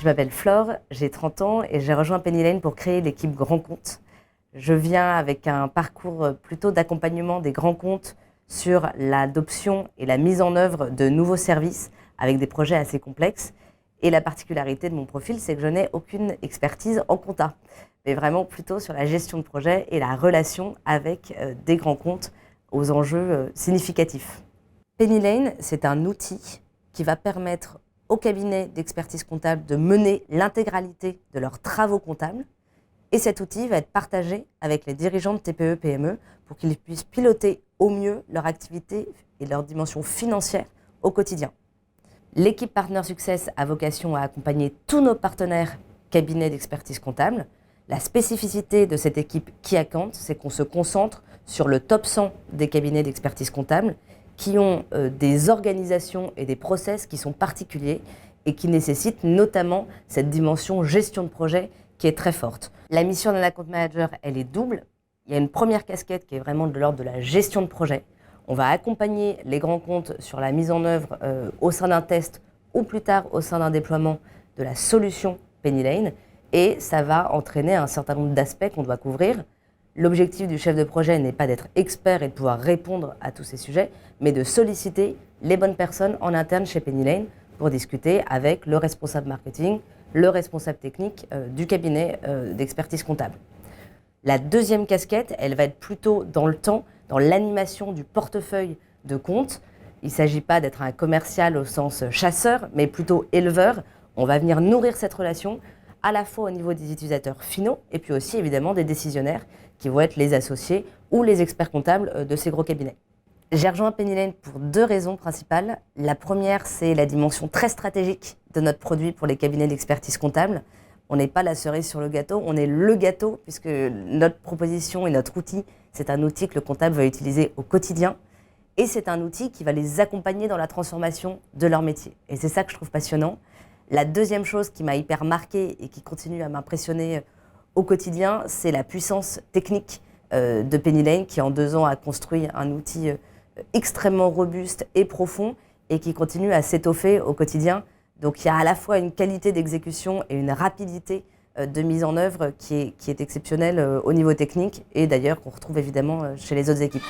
Je m'appelle Flore, j'ai 30 ans et j'ai rejoint Penny Lane pour créer l'équipe Grand Compte. Je viens avec un parcours plutôt d'accompagnement des grands comptes sur l'adoption et la mise en œuvre de nouveaux services avec des projets assez complexes. Et la particularité de mon profil, c'est que je n'ai aucune expertise en compta, mais vraiment plutôt sur la gestion de projet et la relation avec des grands comptes aux enjeux significatifs. Penny Lane, c'est un outil qui va permettre aux cabinets d'expertise comptable de mener l'intégralité de leurs travaux comptables. Et cet outil va être partagé avec les dirigeants de TPE-PME pour qu'ils puissent piloter au mieux leur activité et leur dimension financière au quotidien. L'équipe Partner Success a vocation à accompagner tous nos partenaires cabinets d'expertise comptable. La spécificité de cette équipe Key Account, c'est qu'on se concentre sur le top 100 des cabinets d'expertise comptable qui ont des organisations et des process qui sont particuliers et qui nécessitent notamment cette dimension gestion de projet qui est très forte. La mission d'un account manager, elle est double. Il y a une première casquette qui est vraiment de l'ordre de la gestion de projet. On va accompagner les grands comptes sur la mise en œuvre au sein d'un test ou plus tard au sein d'un déploiement de la solution Penny Lane. Et ça va entraîner un certain nombre d'aspects qu'on doit couvrir. L'objectif du chef de projet n'est pas d'être expert et de pouvoir répondre à tous ces sujets, mais de solliciter les bonnes personnes en interne chez Penny Lane pour discuter avec le responsable marketing, le responsable technique du cabinet d'expertise comptable. La deuxième casquette, elle va être plutôt dans le temps, dans l'animation du portefeuille de comptes. Il ne s'agit pas d'être un commercial au sens chasseur, mais plutôt éleveur. On va venir nourrir cette relation à la fois au niveau des utilisateurs finaux et puis aussi évidemment des décisionnaires qui vont être les associés ou les experts comptables de ces gros cabinets. J'ai rejoint Penny Lane pour deux raisons principales. La première, c'est la dimension très stratégique de notre produit pour les cabinets d'expertise comptable. On n'est pas la cerise sur le gâteau, on est le gâteau puisque notre proposition et notre outil, c'est un outil que le comptable va utiliser au quotidien et c'est un outil qui va les accompagner dans la transformation de leur métier. Et c'est ça que je trouve passionnant. La deuxième chose qui m'a hyper marquée et qui continue à m'impressionner au quotidien, c'est la puissance technique de Penny Lane qui en 2 ans a construit un outil extrêmement robuste et profond et qui continue à s'étoffer au quotidien. Donc il y a à la fois une qualité d'exécution et une rapidité de mise en œuvre qui est exceptionnelle au niveau technique et d'ailleurs qu'on retrouve évidemment chez les autres équipes.